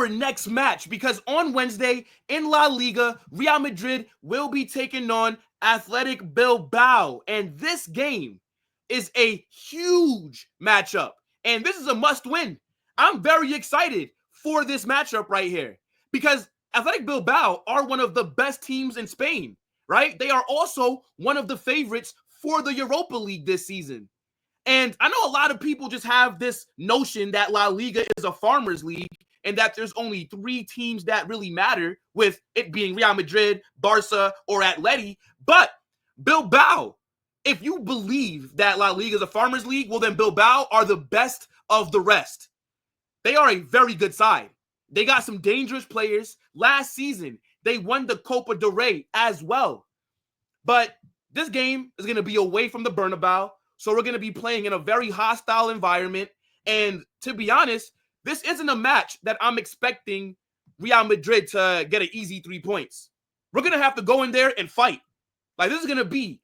our next match, because on Wednesday in La Liga, Real Madrid will be taking on Athletic Bilbao. And this game is a huge matchup. And this is a must win. I'm very excited for this matchup right here because Athletic Bilbao are one of the best teams in Spain, right? They are also one of the favorites for the Europa League this season. And I know a lot of people just have this notion that La Liga is a farmers league and that there's only 3 teams that really matter, with it being Real Madrid, Barca, or Atleti. But Bilbao, if you believe that La Liga is a farmers league, well, then Bilbao are the best of the rest. They are a very good side. They got some dangerous players. Last season, they won the Copa del Rey as well. But this game is going to be away from the Bernabeu, so we're going to be playing in a very hostile environment. And to be honest, this isn't a match that I'm expecting Real Madrid to get an easy 3 points. We're going to have to go in there and fight. Like, this is going to be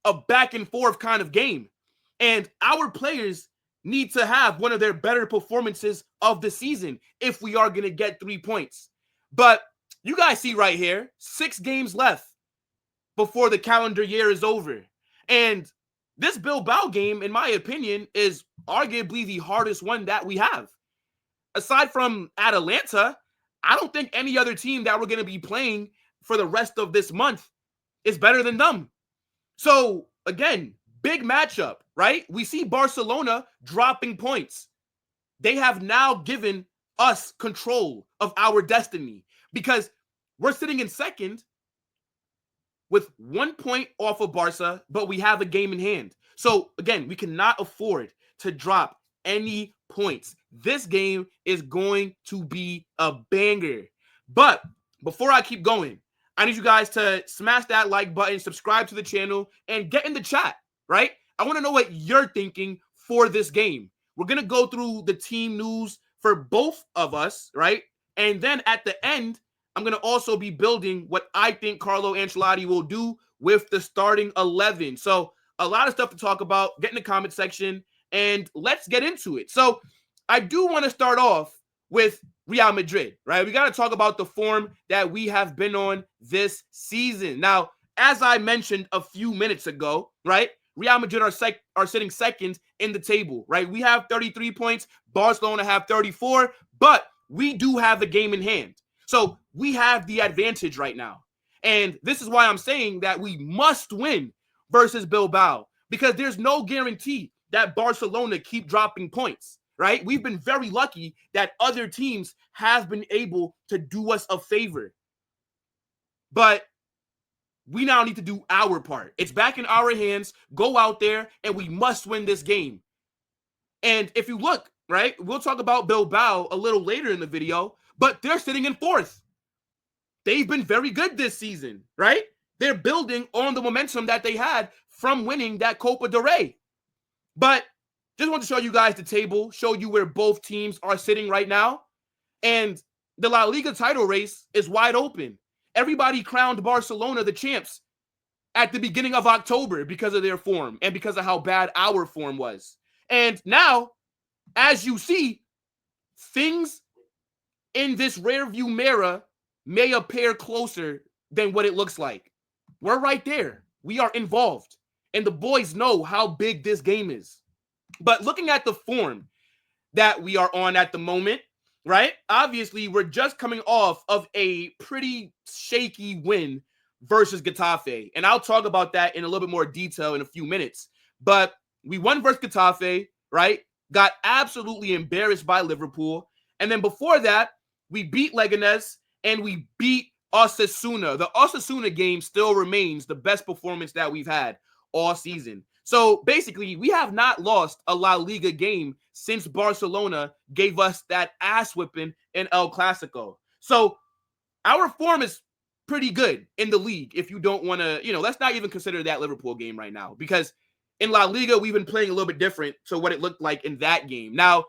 a back and forth kind of game. And our players need to have one of their better performances of the season if we are going to get 3 points. But you guys see right here, 6 games left before the calendar year is over. And this Bilbao game, in my opinion, is arguably the hardest one that we have. Aside from Atalanta, I don't think any other team that we're going to be playing for the rest of this month is better than them. So, again, big matchup, right? We see Barcelona dropping points. They have now given us control of our destiny because we're sitting in second with 1 point off of Barca, but we have a game in hand. So, again, we cannot afford to drop any points. This game is going to be a banger. But before I keep going, I need you guys to smash that like button, subscribe to the channel, and get in the chat, right? I want to know what you're thinking for this game. We're going to go through the team news for both of us, right? And then at the end, I'm going to also be building what I think Carlo Ancelotti will do with the starting 11. So a lot of stuff to talk about. Get in the comment section, and let's get into it. So I do want to start off with Real Madrid, right? We got to talk about the form that we have been on this season. Now, as I mentioned a few minutes ago, right, Real Madrid are sitting second in the table, right? We have 33 points. Barcelona have 34, but we do have the game in hand. So we have the advantage right now. And this is why I'm saying that we must win versus Bilbao, because there's no guarantee that Barcelona keep dropping points, right? We've been very lucky that other teams have been able to do us a favor. But we now need to do our part. It's back in our hands. Go out there, and we must win this game. And if you look, right, we'll talk about Bilbao a little later in the video, but they're sitting in 4th. They've been very good this season, right? They're building on the momentum that they had from winning that Copa del Rey. But just want to show you guys the table, show you where both teams are sitting right now. And the La Liga title race is wide open. Everybody crowned Barcelona the champs at the beginning of October because of their form and because of how bad our form was. And now, as you see, things in this rearview mirror may appear closer than what it looks like. We're right there. We are involved. And the boys know how big this game is. But looking at the form that we are on at the moment, right? Obviously, we're just coming off of a pretty shaky win versus Getafe. And I'll talk about that in a little bit more detail in a few minutes. But we won versus Getafe, right? Got absolutely embarrassed by Liverpool. And then before that, we beat Leganés and we beat Osasuna. The Osasuna game still remains the best performance that we've had all season. So basically, we have not lost a La Liga game since Barcelona gave us that ass whipping in El Clasico. So our form is pretty good in the league. If you don't want to, let's not even consider that Liverpool game right now, because in La Liga, we've been playing a little bit different to what it looked like in that game. Now,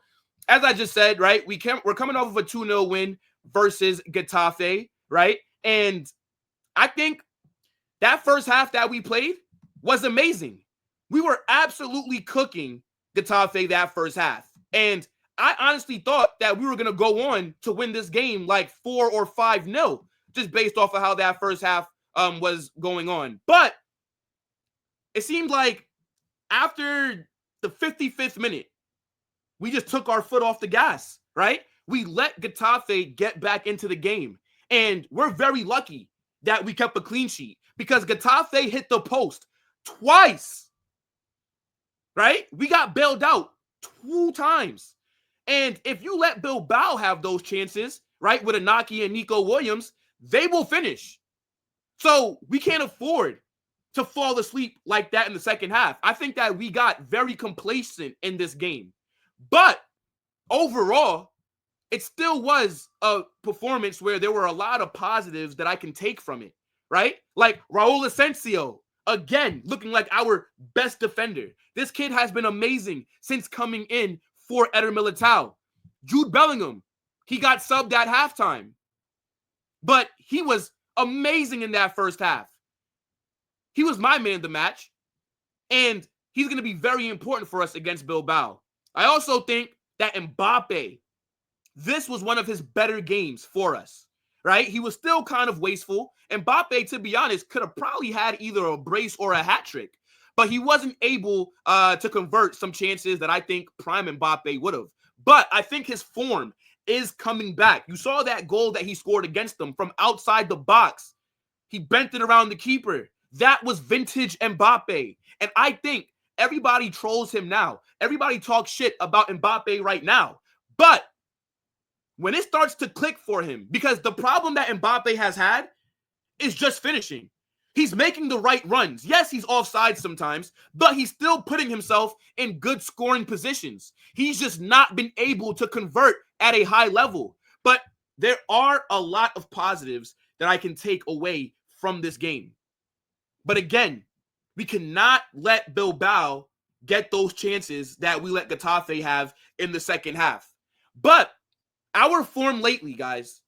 as I just said, right, we're coming off of a 2-0 win versus Getafe, right? And I think that first half that we played was amazing. We were absolutely cooking Getafe that first half. And I honestly thought that we were going to go on to win this game like 4 or 5-0, just based off of how that first half was going on. But it seemed like after the 55th minute, we just took our foot off the gas, right? We let Getafe get back into the game. And we're very lucky that we kept a clean sheet because Getafe hit the post twice, right? We got bailed out 2 times. And if you let Bilbao have those chances, right, with Inaki and Nico Williams, they will finish. So we can't afford to fall asleep like that in the second half. I think that we got very complacent in this game. But overall, it still was a performance where there were a lot of positives that I can take from it, right? Like Raul Asensio, again, looking like our best defender. This kid has been amazing since coming in for Eder Militao. Jude Bellingham, he got subbed at halftime, but he was amazing in that first half. He was my man of the match, and he's going to be very important for us against Bilbao. I also think that Mbappe, this was one of his better games for us, right? He was still kind of wasteful. Mbappe, to be honest, could have probably had either a brace or a hat trick, but he wasn't able to convert some chances that I think prime Mbappe would have. But I think his form is coming back. You saw that goal that he scored against them from outside the box. He bent it around the keeper. That was vintage Mbappe. And I think everybody trolls him now. Everybody talks shit about Mbappe right now. But when it starts to click for him, because the problem that Mbappe has had is just finishing. He's making the right runs. Yes, he's offside sometimes, but he's still putting himself in good scoring positions. He's just not been able to convert at a high level. But there are a lot of positives that I can take away from this game. But again, we cannot let Bilbao get those chances that we let Getafe have in the second half. But our form lately, guys,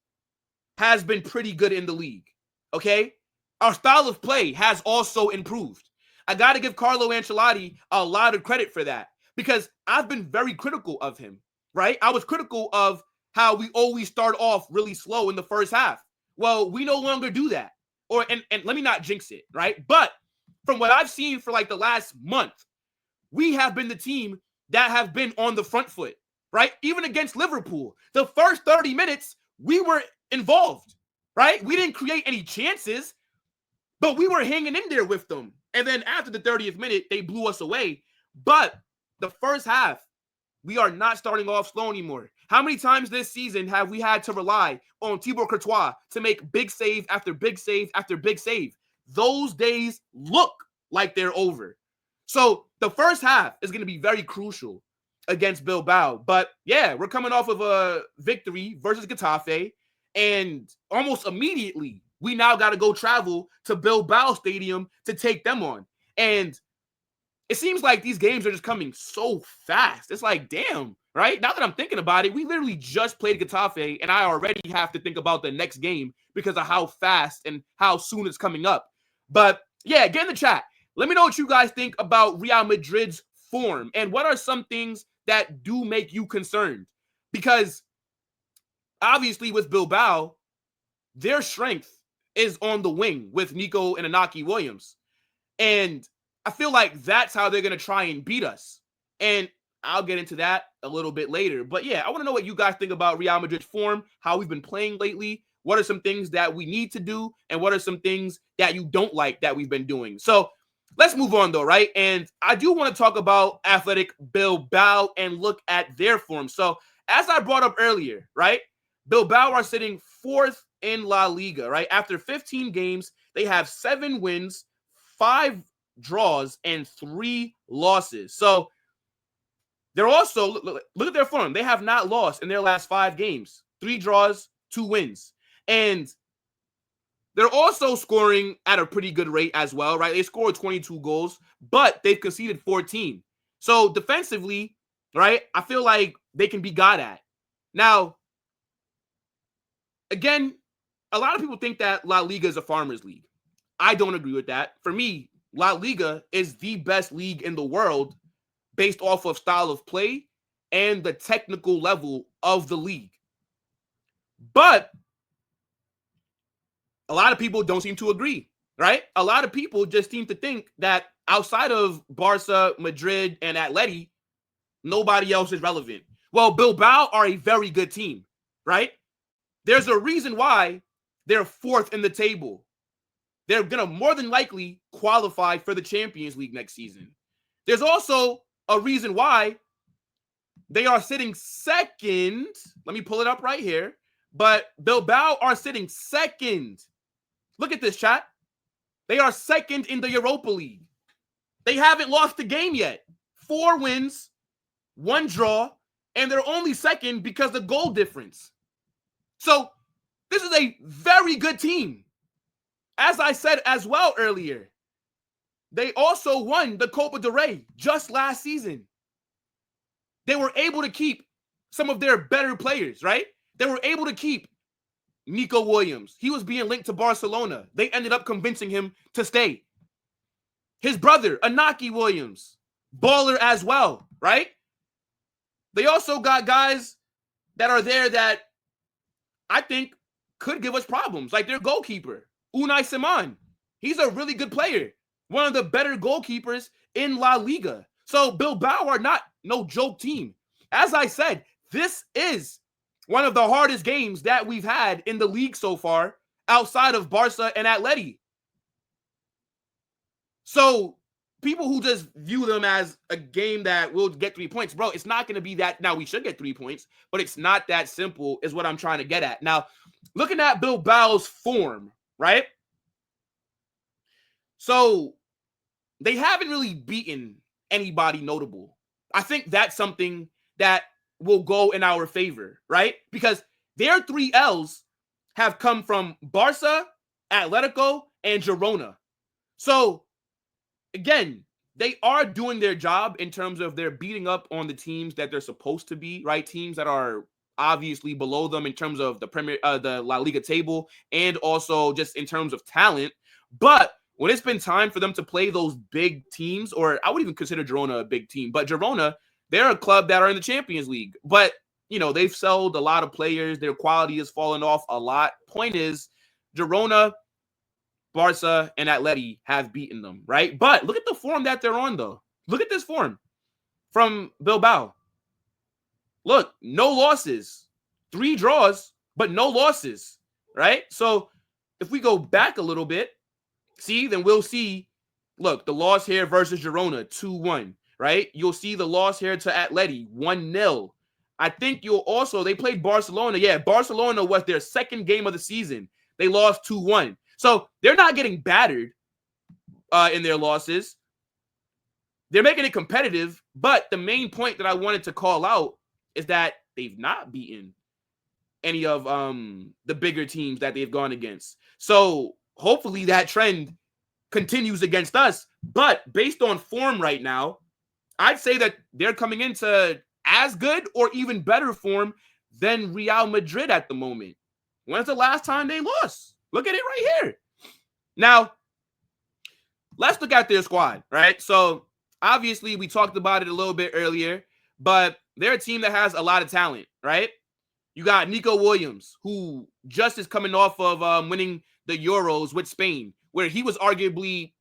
has been pretty good in the league, okay? Our style of play has also improved. I got to give Carlo Ancelotti a lot of credit for that because I've been very critical of him, right? I was critical of how we always start off really slow in the first half. Well, we no longer do that. And let me not jinx it, right? But from what I've seen for like the last month, we have been the team that have been on the front foot, right? Even against Liverpool, the first 30 minutes, we were involved, right? We didn't create any chances, but we were hanging in there with them. And then after the 30th minute, they blew us away. But the first half, we are not starting off slow anymore. How many times this season have we had to rely on Thibaut Courtois to make big save after big save after big save? Those days look like they're over. So the first half is going to be very crucial against Bilbao. But yeah, we're coming off of a victory versus Getafe. And almost immediately, we now got to go travel to Bilbao Stadium to take them on. And it seems like these games are just coming so fast. It's like, damn, right? Now that I'm thinking about it, we literally just played Getafe, and I already have to think about the next game because of how fast and how soon it's coming up. But yeah, get in the chat. Let me know what you guys think about Real Madrid's form and what are some things that do make you concerned. Because obviously with Bilbao, their strength is on the wing with Nico and Inaki Williams. And I feel like that's how they're going to try and beat us. And I'll get into that a little bit later. But yeah, I want to know what you guys think about Real Madrid's form, how we've been playing lately. What are some things that we need to do? And what are some things that you don't like that we've been doing? So let's move on though, right? And I do want to talk about Athletic Bilbao and look at their form. So as I brought up earlier, right? Bilbao are sitting 4th in La Liga, right? After 15 games, they have 7 wins, 5 draws, and 3 losses. So they're also, look at their form. They have not lost in their last 5 games. 3 draws, 2 wins. And they're also scoring at a pretty good rate as well, right? They scored 22 goals, but they've conceded 14. So defensively, right, I feel like they can be got at. Now, again, a lot of people think that La Liga is a farmers league. I don't agree with that. For me, La Liga is the best league in the world based off of style of play and the technical level of the league. But a lot of people don't seem to agree, right? A lot of people just seem to think that outside of Barca, Madrid, and Atleti, nobody else is relevant. Well, Bilbao are a very good team, right? There's a reason why they're fourth in the table. They're going to more than likely qualify for the Champions League next season. There's also a reason why they are sitting second. Let me pull it up right here. But Bilbao are sitting second. Look at this, chat. They are second in the Europa League. They haven't lost a game yet. 4 wins, 1 draw, and they're only second because of the goal difference. So this is a very good team. As I said as well earlier, they also won the Copa del Rey just last season. They were able to keep some of their better players, right? They were able to keep Nico Williams. He was being linked to Barcelona. They ended up convincing him to stay. His brother, Inaki Williams, baller as well, right? They also got guys that are there that I think could give us problems, like their goalkeeper, Unai Simon. He's a really good player, one of the better goalkeepers in La Liga. So Bilbao are not no joke team. As I said, this is one of the hardest games that we've had in the league so far outside of Barca and Atleti. So people who just view them as a game that will get 3 points, bro, it's not going to be that. Now, we should get 3 points, but it's not that simple is what I'm trying to get at. Now, looking at Bilbao's form, right? So they haven't really beaten anybody notable. I think that's something that will go in our favor, right? Because their 3 L's have come from Barca, Atletico, and Girona. So, again, they are doing their job in terms of they're beating up on the teams that they're supposed to be, right? Teams that are obviously below them in terms of the La Liga table, and also just in terms of talent. But when it's been time for them to play those big teams, or I would even consider Girona a big team, but Girona, they're a club that are in the Champions League. But, you know, they've sold a lot of players. Their quality has fallen off a lot. Point is, Girona, Barca, and Atleti have beaten them, right? But look at the form that they're on, though. Look at this form from Bilbao. Look, no losses. 3 draws, but no losses, right? So if we go back a little bit, then we'll see, look, the loss here versus Girona, 2-1, right? You'll see the loss here to Atleti, 1-0. I think you'll also, they played Barcelona. Yeah, Barcelona was their second game of the season. They lost 2-1. So they're not getting battered in their losses. They're making it competitive, but the main point that I wanted to call out is that they've not beaten any of the bigger teams that they've gone against. So hopefully that trend continues against us. But based on form right now, I'd say that they're coming into as good or even better form than Real Madrid at the moment. When's the last time they lost? Look at it right here. Now, let's look at their squad, right? So obviously we talked about it a little bit earlier, but they're a team that has a lot of talent, right? You got Nico Williams, who just is coming off of winning the Euros with Spain, where he was arguably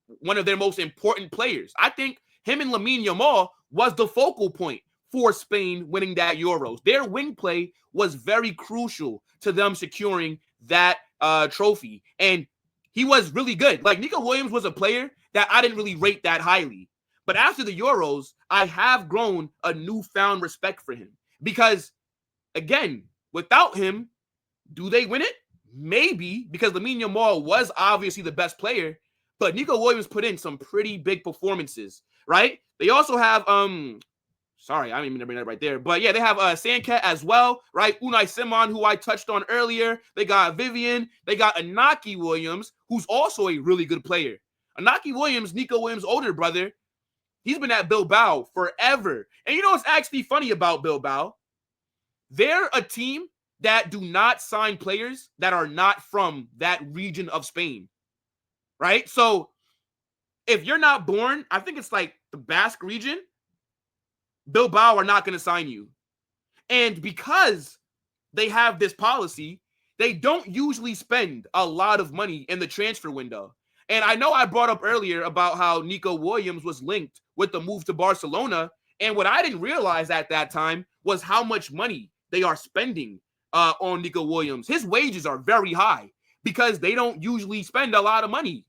one of their most important players. I think him and Lamine Yamal was the focal point for Spain winning that Euros. Their wing play was very crucial to them securing that trophy. And he was really good. Like, Nico Williams was a player that I didn't really rate that highly. But after the Euros, I have grown a newfound respect for him. Because, again, without him, do they win it? Maybe, because Lamine Yamal was obviously the best player, but Nico Williams put in some pretty big performances, right? They also have, sorry, I didn't mean to bring that right there, but yeah, they have Sancet as well, right? Unai Simon, who I touched on earlier. They got Vivian. They got Inaki Williams, who's also a really good player. Inaki Williams, Nico Williams' older brother, he's been at Bilbao forever. And you know what's actually funny about Bilbao? They're a team that do not sign players that are not from that region of Spain, right? So if you're not born, I think it's like the Basque region, Bilbao are not going to sign you. And because they have this policy, they don't usually spend a lot of money in the transfer window. And I know I brought up earlier about how Nico Williams was linked with the move to Barcelona. And what I didn't realize at that time was how much money they are spending on Nico Williams. His wages are very high because they don't usually spend a lot of money.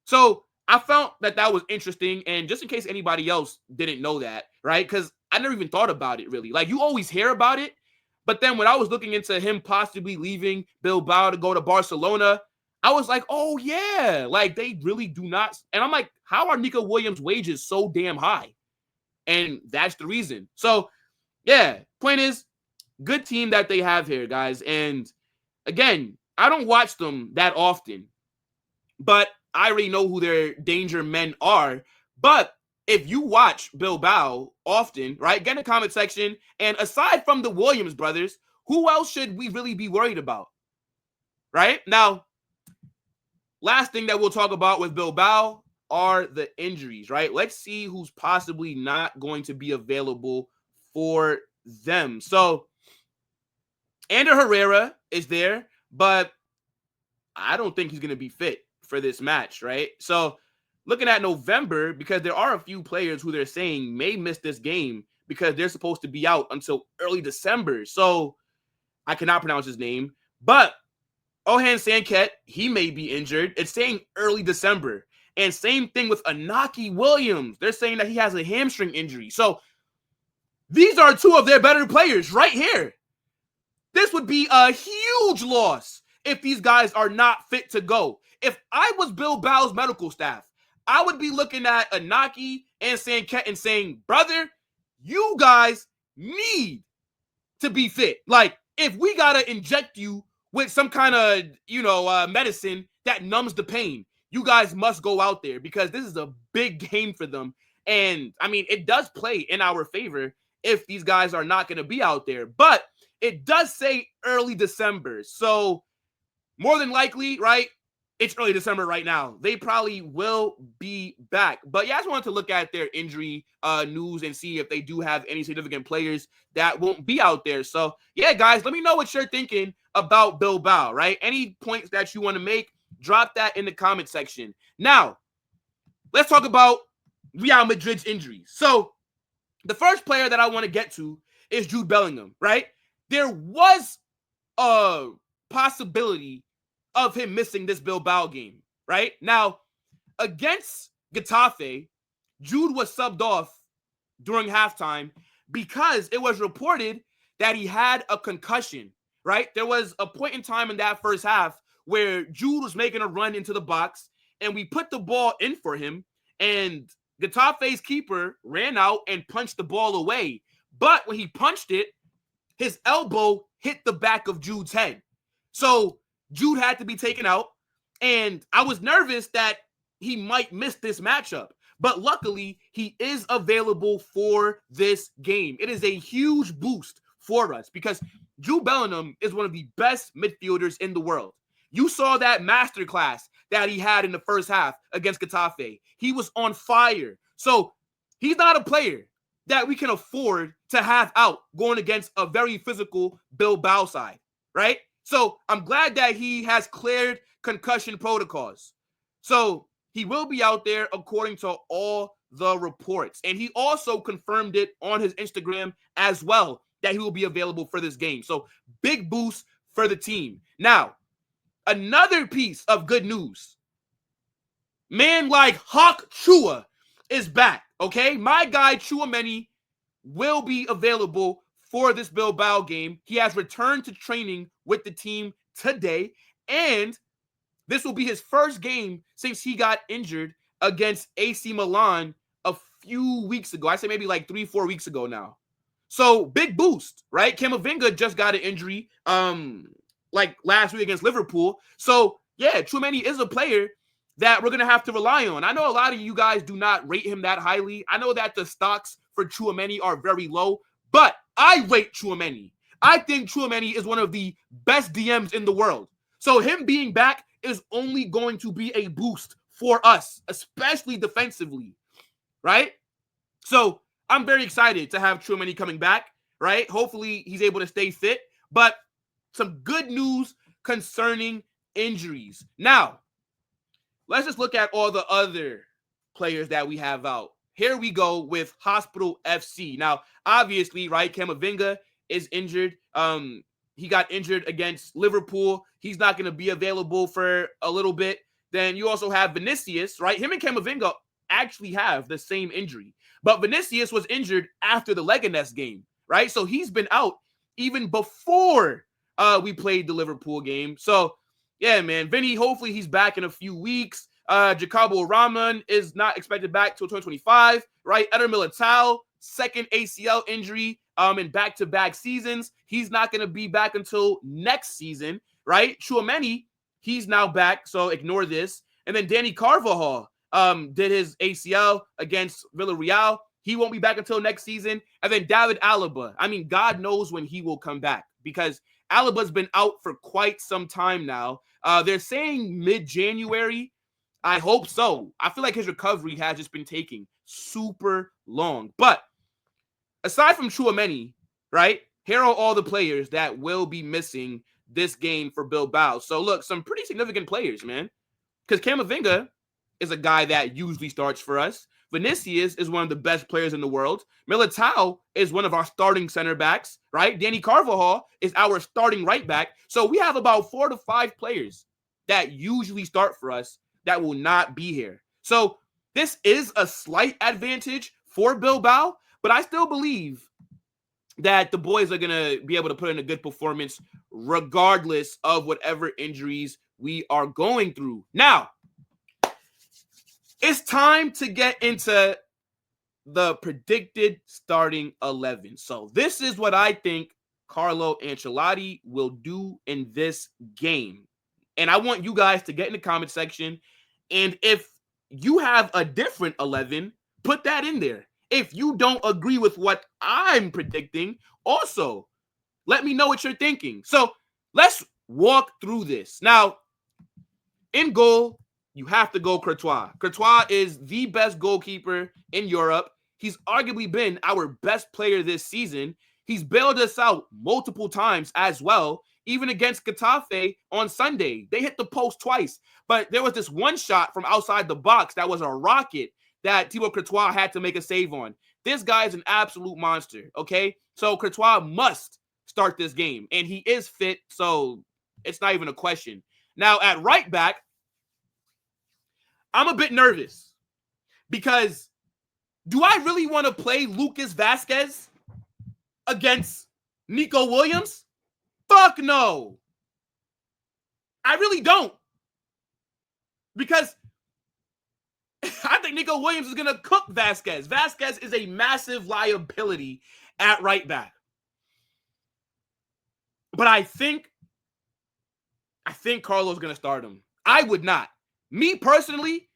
So I felt that was interesting. And just in case anybody else didn't know that, right? Because I never even thought about it really. Like, you always hear about it. But then when I was looking into him possibly leaving Bilbao to go to Barcelona, I was like, oh, yeah, like they really do not. And I'm like, how are Nico Williams' wages so damn high? And that's the reason. So, yeah, point is, good team that they have here, guys. And again, I don't watch them that often, but I already know who their danger men are. But if you watch Bilbao often, right, get in the comment section. And aside from the Williams brothers, who else should we really be worried about? Right? Now, last thing that we'll talk about with Bilbao are the injuries, right? Let's see who's possibly not going to be available for them. So, Ander Herrera is there, but I don't think he's going to be fit for this match, right? So, looking at November, because there are a few players who they're saying may miss this game because they're supposed to be out until early December. So, I cannot pronounce his name, but Oihan Sancet, he may be injured. It's saying early December. And same thing with Inaki Williams. They're saying that he has a hamstring injury. So, these are two of their better players right here. This would be a huge loss if these guys are not fit to go. If I was Bilbao's medical staff, I would be looking at Inaki and Sancet and saying, brother, you guys need to be fit. Like, if we got to inject you with some kind of, medicine that numbs the pain, you guys must go out there because this is a big game for them. And, I mean, it does play in our favor if these guys are not going to be out there. But it does say early December. So, more than likely, right, it's early December right now. They probably will be back. But yeah, I just wanted to look at their injury news and see if they do have any significant players that won't be out there. So yeah, guys, let me know what you're thinking about Bilbao, right? Any points that you want to make, drop that in the comment section. Now, let's talk about Real Madrid's injuries. So the first player that I want to get to is Jude Bellingham, right? There was a possibility of him missing this Bilbao game, right? Now, against Getafe, Jude was subbed off during halftime because it was reported that he had a concussion, right? There was a point in time in that first half where Jude was making a run into the box, and we put the ball in for him, and Getafe's keeper ran out and punched the ball away. But when he punched it, his elbow hit the back of Jude's head. So Jude had to be taken out, and I was nervous that he might miss this matchup. But luckily, he is available for this game. It is a huge boost for us because Jude Bellingham is one of the best midfielders in the world. You saw that masterclass that he had in the first half against Getafe. He was on fire. So he's not a player that we can afford to have out going against a very physical Bilbao side, right? So I'm glad that he has cleared concussion protocols. So he will be out there according to all the reports. And he also confirmed it on his Instagram as well that he will be available for this game. So big boost for the team. Now, another piece of good news. Man like Hawk Chua is back, okay? My guy Chouameni will be available for this Bilbao game. He has returned to training with the team today, and this will be his first game since he got injured against AC Milan a few weeks ago. I say maybe like 3-4 weeks ago now. So big boost, right? Camavinga just got an injury like last week against Liverpool. So yeah, Chouameni is a player that we're going to have to rely on. I know a lot of you guys do not rate him that highly. I know that the stocks for Chouameni are very low, but I rate Chouameni. I think Chouameni is one of the best DMs in the world. So him being back is only going to be a boost for us, especially defensively, right? So I'm very excited to have Tchouaméni coming back, right? Hopefully he's able to stay fit. But some good news concerning injuries. Now, let's just look at all the other players that we have out. Here we go with Hospital FC. Now, obviously, right, Camavinga is injured. He got injured against Liverpool. He's not going to be available for a little bit. Then you also have Vinicius, right? Him and Camavinga actually have the same injury. But Vinicius was injured after the Leganes game, right? So he's been out even before we played the Liverpool game. So, yeah, man, Vinny, hopefully he's back in a few weeks. Jacobo Rahman is not expected back till 2025, right? Eder Militao, second ACL injury in back-to-back seasons. He's not going to be back until next season, right? Tchouaméni, he's now back, so ignore this. And then Danny Carvajal did his ACL against Villarreal. He won't be back until next season. And then David Alaba. I mean, God knows when he will come back because Alaba's been out for quite some time now. They're saying mid-January. I hope so. I feel like his recovery has just been taking super long. But aside from Tchouaméni, right, here are all the players that will be missing this game for Bilbao. So, look, some pretty significant players, man. Because Camavinga is a guy that usually starts for us. Vinicius is one of the best players in the world. Militao is one of our starting center backs, right? Danny Carvajal is our starting right back. So we have about 4 to 5 players that usually start for us that will not be here. So this is a slight advantage for Bilbao, but I still believe that the boys are going to be able to put in a good performance regardless of whatever injuries we are going through. Now, it's time to get into the predicted starting 11. So this is what I think Carlo Ancelotti will do in this game. And I want you guys to get in the comment section. And if you have a different 11, put that in there. If you don't agree with what I'm predicting, also let me know what you're thinking. So let's walk through this. Now, in goal, you have to go Courtois. Courtois is the best goalkeeper in Europe. He's arguably been our best player this season. He's bailed us out multiple times as well. Even against Getafe on Sunday, they hit the post twice. But there was this one shot from outside the box that was a rocket that Thibaut Courtois had to make a save on. This guy is an absolute monster, okay? So Courtois must start this game. And he is fit, so it's not even a question. Now, at right back, I'm a bit nervous because do I really want to play Lucas Vazquez against Nico Williams? Fuck no. I really don't. Because I think Nico Williams is going to cook Vazquez. Vazquez is a massive liability at right back. But I think Carlo's going to start him. I would not. Me personally,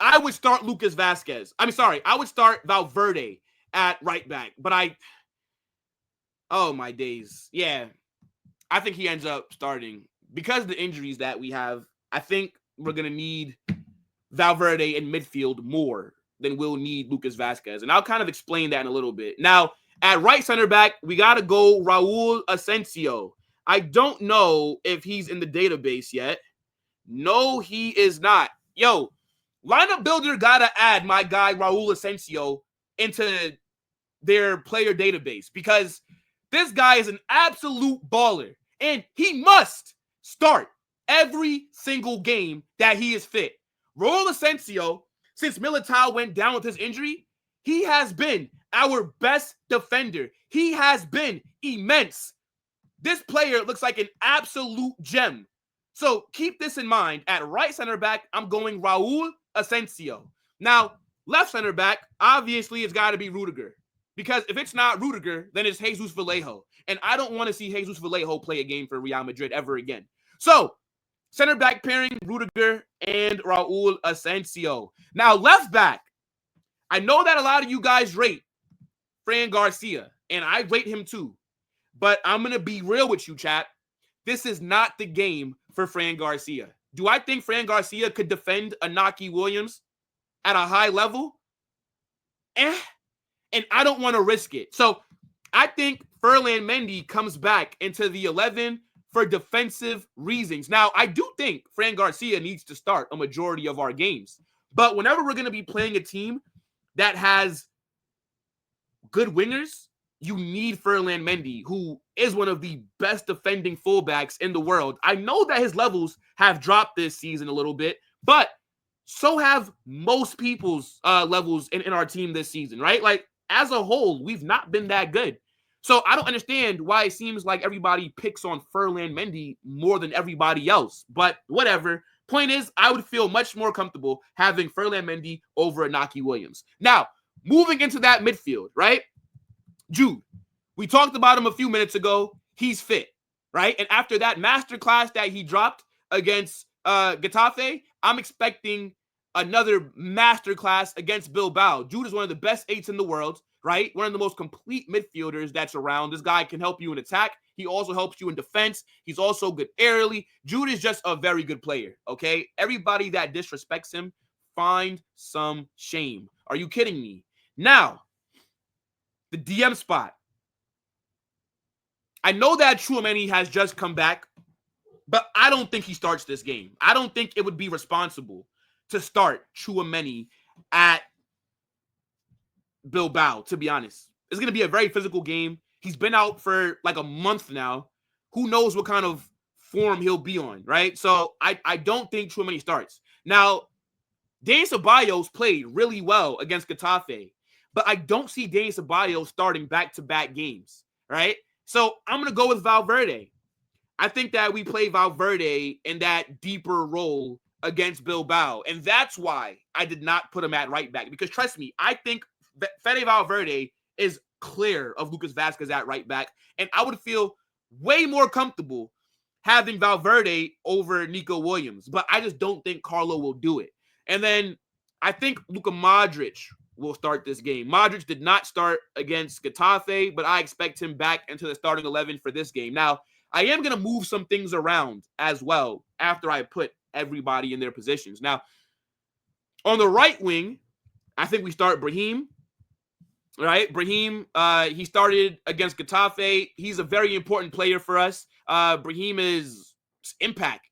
I would start Lucas Vazquez. I would start Valverde at right back. But oh my days. Yeah, I think he ends up starting. Because of the injuries that we have, I think we're going to need Valverde in midfield more than we'll need Lucas Vazquez. And I'll kind of explain that in a little bit. Now, at right center back, we got to go Raul Asensio. I don't know if he's in the database yet. No, he is not. Yo, Lineup Builder got to add my guy Raul Asensio into their player database because this guy is an absolute baller. And he must start every single game that he is fit. Raul Asensio, since Militao went down with his injury, he has been our best defender. He has been immense. This player looks like an absolute gem. So keep this in mind. At right center back, I'm going Raul Asensio. Now, left center back, obviously it's got to be Rudiger. Because if it's not Rudiger, then it's Jesus Vallejo. And I don't want to see Jesus Vallejo play a game for Real Madrid ever again. So, center back pairing, Rudiger and Raul Asensio. Now, left back, I know that a lot of you guys rate Fran Garcia, and I rate him too. But I'm going to be real with you, chat. This is not the game for Fran Garcia. Do I think Fran Garcia could defend Inaki Williams at a high level? and I don't want to risk it. So I think Ferland Mendy comes back into the 11 for defensive reasons. Now, I do think Fran Garcia needs to start a majority of our games. But whenever we're going to be playing a team that has good wingers, you need Ferland Mendy, who is one of the best defending fullbacks in the world. I know that his levels have dropped this season a little bit, but so have most people's levels in our team this season, right? Like, as a whole, we've not been that good. So I don't understand why it seems like everybody picks on Ferland Mendy more than everybody else. But whatever. Point is, I would feel much more comfortable having Ferland Mendy over Inaki Williams. Now, moving into that midfield, right? Jude, we talked about him a few minutes ago. He's fit, right? And after that masterclass that he dropped against Getafe, I'm expecting another masterclass against Bilbao. Jude is one of the best eights in the world, right? One of the most complete midfielders that's around. This guy can help you in attack. He also helps you in defense. He's also good aerially. Jude is just a very good player, okay? Everybody that disrespects him, find some shame. Are you kidding me? Now, the DM spot. I know that Tchouaméni has just come back, but I don't think he starts this game. I don't think it would be responsible to start Tchouaméni at Bilbao, to be honest. It's going to be a very physical game. He's been out for like a month now. Who knows what kind of form he'll be on, right? So I don't think Tchouaméni starts. Now, Dani Ceballos played really well against Getafe, but I don't see Dani Ceballos starting back-to-back games, right? So I'm going to go with Valverde. I think that we play Valverde in that deeper role against Bilbao, and that's why I did not put him at right back, because trust me, I think Fede Valverde is clear of Lucas Vazquez at right back, and I would feel way more comfortable having Valverde over Nico Williams, but I just don't think Carlo will do it. And then I think Luka Modric will start this game. Modric did not start against Getafe, but I expect him back into the starting 11 for this game. Now, I am going to move some things around as well after I put everybody in their positions. Now, on the right wing, I think we start Brahim. Right? Brahim, he started against Getafe. He's a very important player for us. Brahim is impact,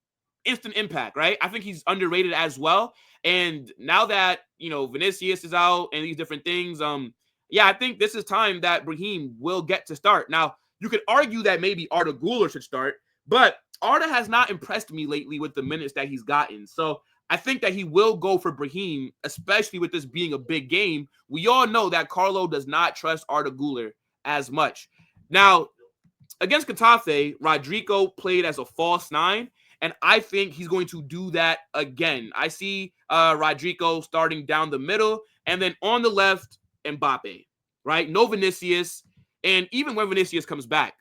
instant impact, right? I think he's underrated as well. And now that, Vinicius is out and these different things, I think this is time that Brahim will get to start. Now, you could argue that maybe Arda Güler should start, but Arda has not impressed me lately with the minutes that he's gotten. So I think that he will go for Brahim, especially with this being a big game. We all know that Carlo does not trust Arda Güler as much. Now, against Getafe, Rodrigo played as a false nine, and I think he's going to do that again. I see Rodrigo starting down the middle, and then on the left, Mbappe, right? No Vinicius, and even when Vinicius comes back,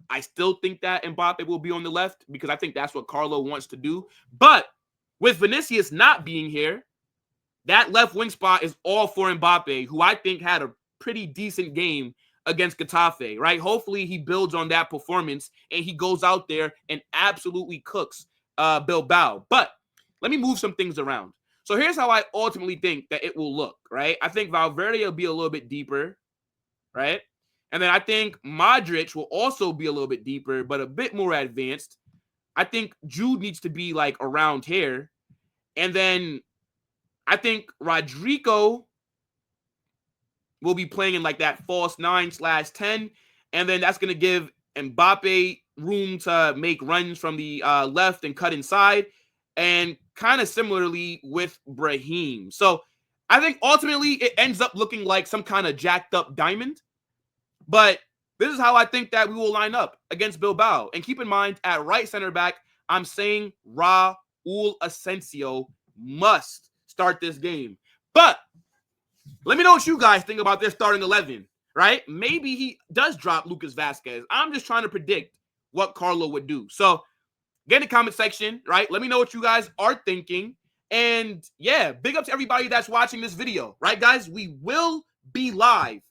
I still think that Mbappe will be on the left because I think that's what Carlo wants to do. But with Vinicius not being here, that left wing spot is all for Mbappe, who I think had a pretty decent game against Getafe, right? Hopefully he builds on that performance and he goes out there and absolutely cooks Bilbao. But let me move some things around. So here's how I ultimately think that it will look, right? I think Valverde will be a little bit deeper, right? And then I think Modric will also be a little bit deeper, but a bit more advanced. I think Jude needs to be like around here. And then I think Rodrigo will be playing in like that false 9/10. And then that's going to give Mbappe room to make runs from the left and cut inside. And kind of similarly with Brahim. So I think ultimately it ends up looking like some kind of jacked up diamond. But this is how I think that we will line up against Bilbao. And keep in mind, at right center back, I'm saying Raul Asensio must start this game. But let me know what you guys think about their starting 11, right? Maybe he does drop Lucas Vazquez. I'm just trying to predict what Carlo would do. So get in the comment section, right? Let me know what you guys are thinking. And yeah, big up to everybody that's watching this video, right, guys? We will be live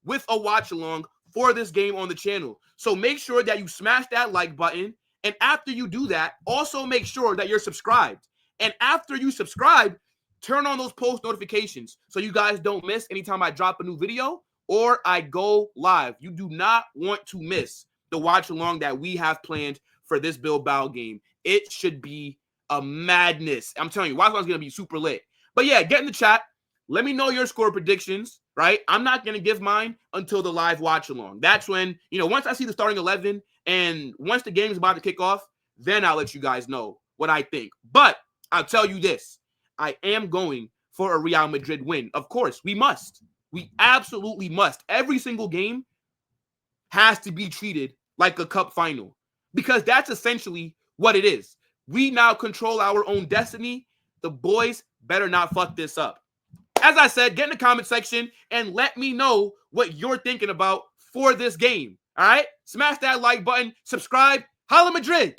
with a watch along for this game on the channel. So make sure that you smash that like button. And after you do that, also make sure that you're subscribed. And after you subscribe, turn on those post notifications so you guys don't miss anytime I drop a new video or I go live. You do not want to miss the watch along that we have planned for this Bilbao game. It should be a madness. I'm telling you, watch along is going to be super lit. But yeah, get in the chat. Let me know your score predictions, right? I'm not going to give mine until the live watch along. That's when, once I see the starting 11 and once the game is about to kick off, then I'll let you guys know what I think. But I'll tell you this. I am going for a Real Madrid win. Of course, we must. We absolutely must. Every single game has to be treated like a cup final because that's essentially what it is. We now control our own destiny. The boys better not fuck this up. As I said, get in the comment section and let me know what you're thinking about for this game. All right? Smash that like button, subscribe. Holla Madrid!